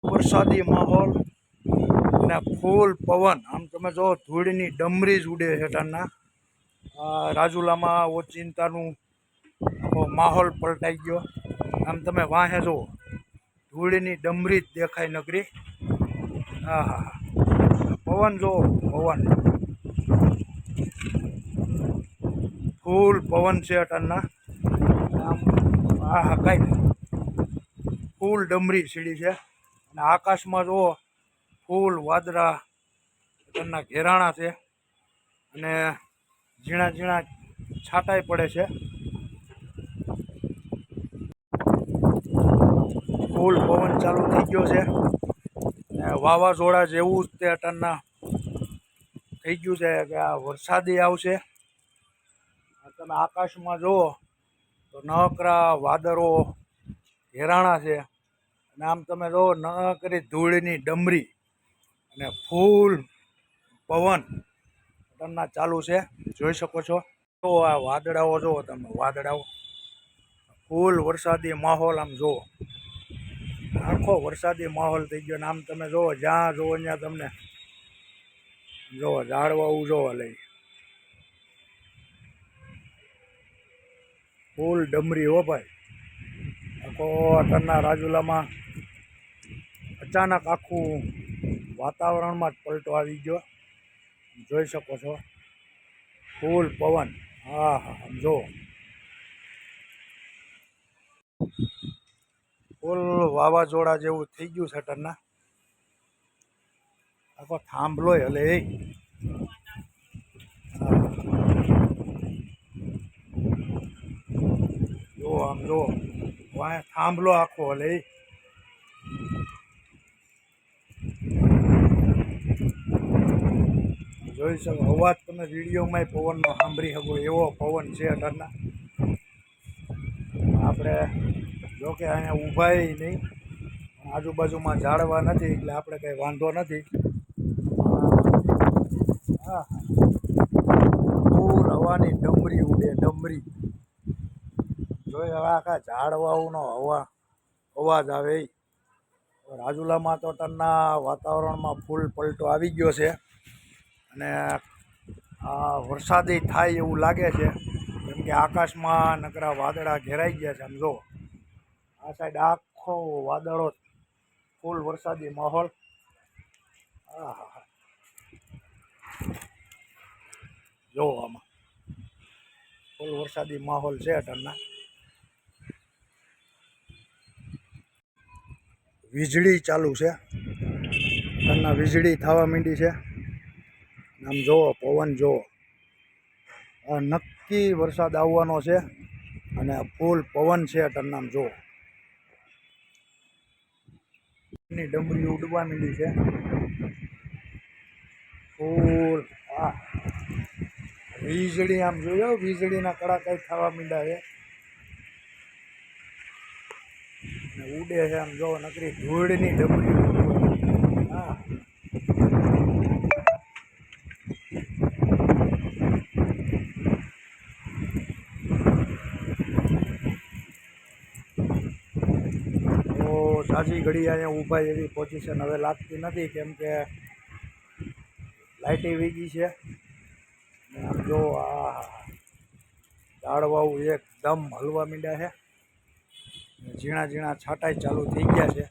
વરસાદી માહોલ અને ફૂલ પવન. આમ તમે જો ધૂળની ડમરી જ ઉડે છે ટાણના. રાજુલામાં ઓચિંતાનું આખો માહોલ પલટાઈ ગયો. આમ તમે વાહે જુઓ ધૂળની ડમરી જ દેખાય નગરી. હા હા, પવન જો પવન, ફૂલ પવન છે અટાણના. આમ હા હા કાંઈ ફૂલ ડમરી સીડી છે. અને આકાશમાં જુઓ ફૂલ વાદળા અટાણના ઘેરાણા છે અને ઝીણા ઝીણા છાંટાઈ પડે છે. ફૂલ પવન ચાલુ થઈ ગયો છે અને વાવાઝોડા જેવું જ તે અટાણના થઈ ગયું છે કે આ વરસાદી આવશે. તમે આકાશમાં જુઓ તો નકરા વાદળો ઘેરાણા છે અને આમ તમે જુઓ નકરી ધૂળની ડમરી અને ફૂલ પવન અટાણના ચાલુ છે. જોઈ શકો છો. તો આ વાદળાઓ જુઓ તમે, વાદળાઓ ફૂલ વરસાદી માહોલ. આમ જુઓ આખો વરસાદી માહોલ થઈ ગયો. ને આમ તમે જુઓ જ્યાં જુઓ ત્યાં તમને જુઓ ઝાડવાઓ જુઓ લઈ ફૂલ ડમરી. હો ભાઈ, આખો અટાણના રાજુલામાં અચાનક આખું વાતાવરણમાં જ પલટો આવી ગયો. જોઈ શકો છો ફૂલ પવન. હા હા, જો ફૂલ વાવાઝોડા જેવું થઈ ગયું છે અટાણના. આખો થાંભલો હલે એ. જો આમ જો થાંભલો આખો હલે. જોઈ શકો અવાજ તમે વિડીયોમાં પવનનો સાંભળી શકો એવો પવન છે અટાણના. આપણે જોકે અહીંયા ઊભાય નહીં, આજુબાજુમાં ઝાડવા નથી એટલે આપણે કંઈ વાંધો નથી. હા, ફૂલ હવાની ડમરી ઉડે ડમરી. જોઈ હવે આખા ઝાડવાઓનો અવાજ આવે. રાજુલામાં તો અટાણના વાતાવરણમાં ફૂલ પલટો આવી ગયો છે અને આ વરસાદી થાય એવું લાગે છે. કેમ કે આકાશમાં નકરા વાદળા ઘેરાઈ ગયા છે. આમ જો આ સાઈડ આખો વાદળો, ફૂલ વરસાદી માહોલ. હા હા, જો આમાં ફૂલ વરસાદી માહોલ છે અટાણના. વીજળી ચાલુ છે અટાણના, વીજળી થવા માંડી છે. આમ જુઓ પવન જુઓ, નક્કી વરસાદ આવવાનો છે અને ફૂલ પવન છે અટાણના. આમ જુઓ ની ડમરી ઉડવા માંડી છે ફૂલ. હા, વીજળી આમ જોયો, વીજળીના કડાકા થવા માંડ્યા છે. ઉડે છે આમ જો નકરી ધૂળની ડમરી. હા, તો સાજી ઘડી અહીંયા ઊભા એવી પોઝિશન હવે લાગતી નથી. કેમ કે લાઇટી વીગી છે. આમ જો આ ઝાડવાઓ એકદમ હલવા માંડ્યા છે. ઝીણા ઝીણા છાંટાઈ ચાલુ થઈ ગયા છે.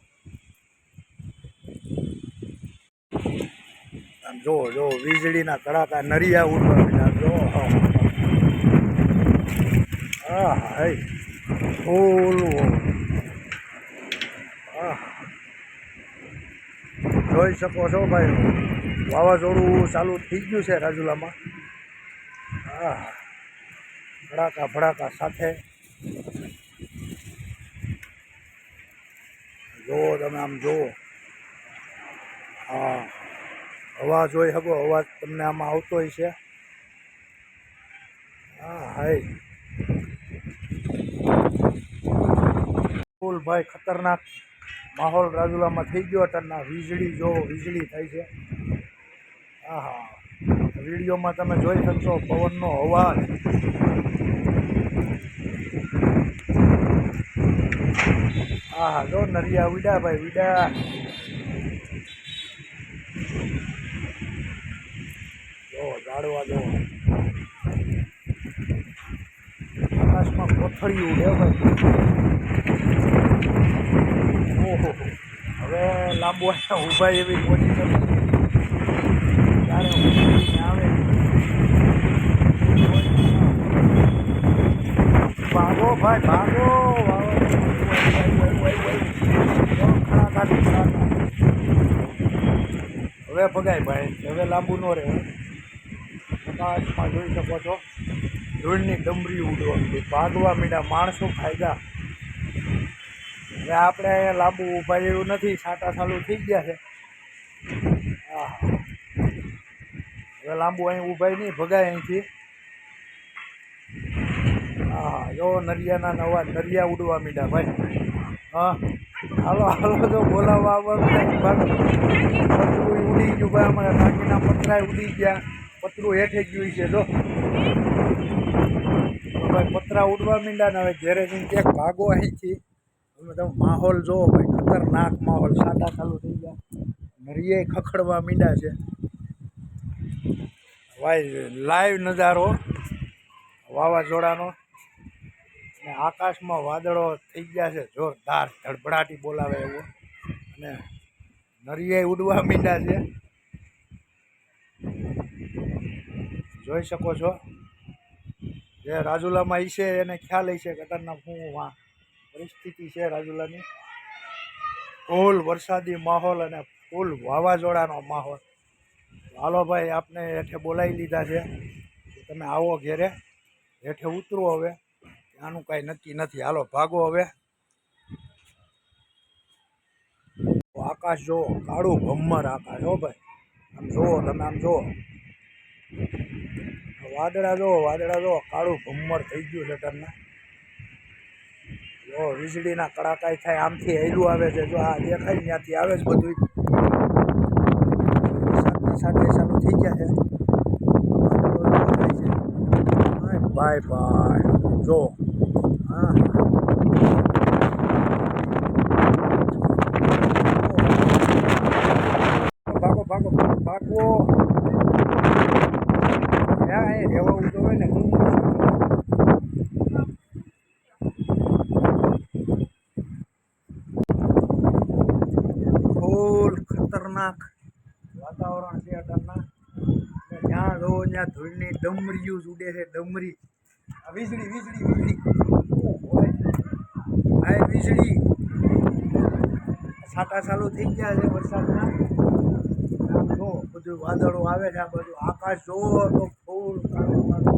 આમ જો જો વીજળીના કડાકા નરિયા ઉડવા માંડ્યા. જો હા હા, ફૂલ. જોઈ શકો છો ભાઈ, વાવાઝોડું ચાલુ થઈ ગયું છે રાજુલામાં. હા, ભડાકા ભડાકા સાથે. જુઓ તમે આમ જુઓ. હા, અવાજ જોઈ શકો, અવાજ તમને આમાં આવતો હોય છે. હા હાય, ફૂલ ભાઈ ખતરનાક માહોલ રાજુલામાં થઈ ગયો અટાણના. વીજળી જો વીજળી થાય છે. હા હા, વિડીયોમાં તમે જોઈ શકશો પવનનો અવાજ. હા હા જો નરિયા ઉડ્યા ભાઈ ઉડ્યા. જો ઝાડવા જો આકાશમાં કોથળી ઉડે ભાઈ. ઓહો હવે લાંબુ ઊભા એવી પોઝિશન ત્યારે આવે. ભાગો ભાઈ ભાગો. હવે ભગાય ભાઈ હવે લાંબુ ન રહે. આકાશમાં જોઈ શકો છો ધૂળની ડમરી ઉડવા માંડી ભાગવા માંડ્યા માણસો ફાયદા. હવે આપણે અહીંયા લાંબુ ઊભા જેવું નથી છાંટા ચાલુ થઈ ગયા છે. હા હવે લાંબુ અહીં ઊભા નહીં ભગાય અહીંથી. હા જો નરિયાના નવા નરિયા ઉડવા માંડ્યા ભાઈ. હા હાલો હાલો જો બોલાવવા આવવા પતરું ઉડી ગયું ભાઈ. અમારા ટાંકીના પતરાય ઉડી ગયા. પતરું હેઠે ગયું છે જો ભાઈ. પતરા ઉડવા માંડ્યા ને હવે ઘેરે જઈને ક્યાંક ભાગો અહીંથી. તમે તમે માહોલ જોવો ભાઈ ખતરનાક માહોલ. સાટા ચાલુ થઈ ગયા નરિયે ખખડવા માંડ્યા છે ભાઈ. લાઈવ નજારો વાવાઝોડાનો. અને આકાશમાં વાદળો થઈ ગયા છે જોરદાર ધડબડાટી બોલાવે એવો. અને નરિયે ઉડવા માંડ્યા છે જોઈ શકો છો. જે રાજુલામાં હશે એને ખ્યાલ હશે ખતરનાક શું પરિસ્થિતિ છે રાજુલાની. ફૂલ વરસાદી માહોલ અને ફૂલ વાવાઝોડાનો માહોલ. હાલો ભાઈ આપને હેઠે બોલાવી લીધા છે તમે આવો ઘેરે. હેઠે ઉતરો હવે આનું કાંઈ નક્કી નથી. હાલો ભાગો હવે. આકાશ જુઓ કાળું ભમ્મર આકાશ હો ભાઈ. આમ જુઓ તમે આમ જુઓ વાદળા જુઓ કાળું ભમ્મર થઈ ગયું છે તમને. જો વીજળીના કડાકાય થાય આમથી હેલું આવે છે. જો આ દેખાય ત્યાંથી આવે છે બધું. સાથે ચાલુ થઈ ગયા છે ભાઈ ભાઈ જો. હા ભાગો ભાગો ભાગવો. ત્યાં એ રહેવા ઉઠો હોય ને ફૂલ ખતરનાક વાતાવરણ છે અત્યારના. જ્યાં જોવો ત્યાં ધૂળની ડમરીઓ ઉડે છે ડમરી. આ વીજળી વીજળી વીજળી ભાઈ વીજળી. છાંટા ચાલુ થઈ ગયા છે વરસાદના. આમ જો બધું વાદળો આવે છે આ બધું. આકાશ જોવો તો ફૂલ કાળું કાળું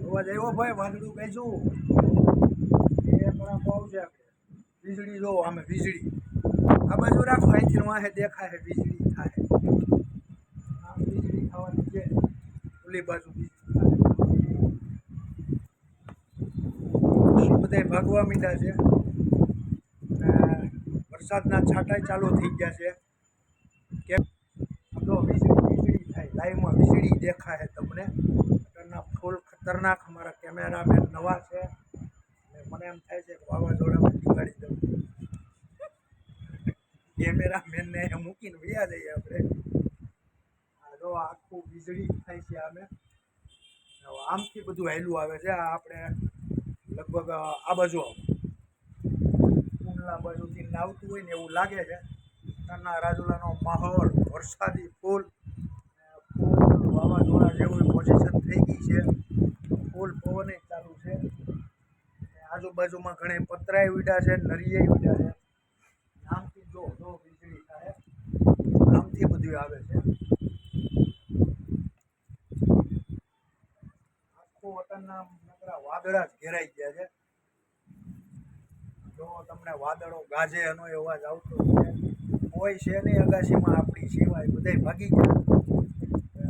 જોવા જાય ભાઈ. વાદળું કઈ જોવું એ પણ આવશે. વીજળી જોવો અમે વીજળી આ બાજુ રાખો અહીંથી વાહે દેખાય વીજળી થાય. આમ વીજળી થવાની છે ઓલી બાજુ વીજળી થાય. બધા ભાગવા માંડ્યા છે. વરસાદના છાંટાઈ ચાલુ થઈ ગયા છે. કેમ જો વીજળી વીજળી થાય લાઈવમાં વીજળી દેખાય તમને. ખતરનાક ફૂલ ખતરનાક. અમારા કેમેરામેન નવા છે અને મને એમ થાય છે કે વાવાઝોડામાં ટીંગાડી દઉં. કેમેરામેનને મૂકીને વયા જઈએ આપણે. આ જો આખું વીજળી થાય છે. અમે આમથી બધું હેલું આવે છે. આ આપણે લગભગ આ બાજુ કુંડલા બાજુથી આવતું હોય ને એવું લાગે છે. અત્યારના રાજુલાનો માહોલ વરસાદી ફૂલ વાવાઝોડા જેવું પોઝિશન થઈ ગઈ છે. ફૂલ પવન ચાલુ છે. આજુબાજુમાં ઘણા પતરાય ઉડ્યા છે નરિયે ઉડ્યા છે. આમથી જો વીજળી થાય આમથી બધું આવે છે. આખું વતનના નકરા વાદળા જ ઘેરાઈ ગયા છે. જો તમને વાદળો ગાજે એનો અવાજ આવતો છે. કોઈ છે નહીં અગાશીમાં આપણી સિવાય બધા ભાગી ગયા.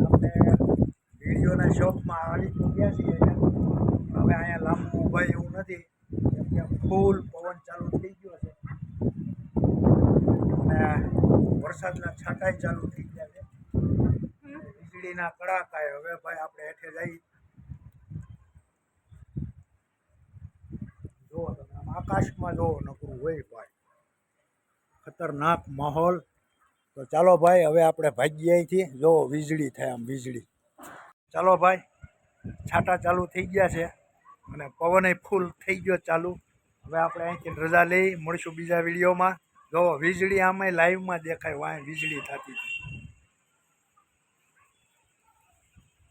આપણે વિડીયોના શોખમાં આવી તો ગયા છીએ હવે અહીંયા લાંબુ ઊભા એવું નથી કેમ કે ફૂલ પવન ચાલુ થઈ ગયો છે અને વરસાદના છાંટાઈ ચાલુ થઈ ગયા છે. વીજળીના કડાકાય. હવે ભાઈ આપણે હેઠે જઈ જુઓ તમે આમ આકાશમાં જો નકરું હોય ભાઈ, ખતરનાક માહોલ. તો ચાલો ભાઈ હવે આપણે ભાગીએ અહીંથી. જો વીજળી થાય આમ વીજળી. ચાલો ભાઈ, છાંટા ચાલુ થઈ ગયા છે અને પવન ફૂલ થઈ ગયો ચાલુ. હવે આપણે અહીંથી રજા લઈ મળીશું બીજા વિડીયોમાં. જો વીજળી આમાં લાઈવમાં દેખાય, વાંય વીજળી થતી.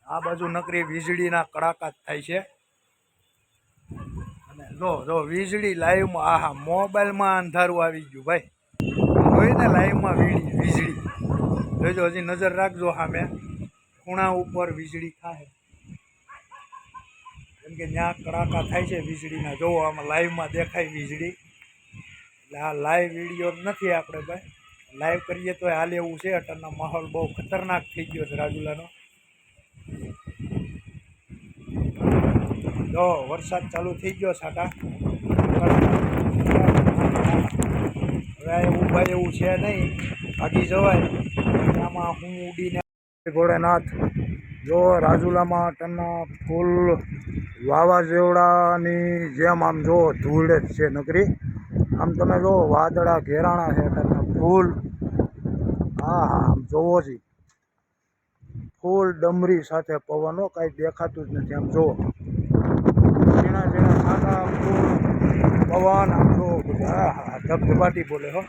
આ બાજુ નકરી વીજળીના કડાકા થાય છે. અને જો વીજળી લાઈવમાં, આહા મોબાઈલમાં અંધારું આવી ગયું ભાઈ. હોય ને લાઈવમાં વીજળી જોજો, હજી નજર રાખજો સામે ખૂણા ઉપર વીજળી થાય, કેમ કે ત્યાં કડાકા થાય છે વીજળીના. જોવો આમાં લાઈવમાં દેખાય વીજળી. એટલે આ લાઈવ વિડીયો નથી આપણે ભાઈ, લાઈવ કરીએ તો હાલ એવું છે. અત્યારનો માહોલ બહુ ખતરનાક થઈ ગયો છે રાજુલાનો. જો વરસાદ ચાલુ થઈ ગયો છાંટા. હવે એવું ભાઈ એવું છે નહીં, ભાગી જવાય. આમાં હું ઉડીને ભોળેનાથ. જો રાજુલામાં ટનના ફૂલ વાવાઝોડાની જેમ આમ જો ધૂળ જ છે નકરી. આમ તમે જો વાદળા ઘેરાણા છે ટનના ફૂલ. હા આમ જોવો જી, ફૂલ ડમરી સાથે પવનો, કાંઈ દેખાતું જ નથી. આમ જુઓ ઝીણા ઝીણા છાંટા, ફૂલ પવન, આમ જો બધા ધબધબાટી બોલે હો.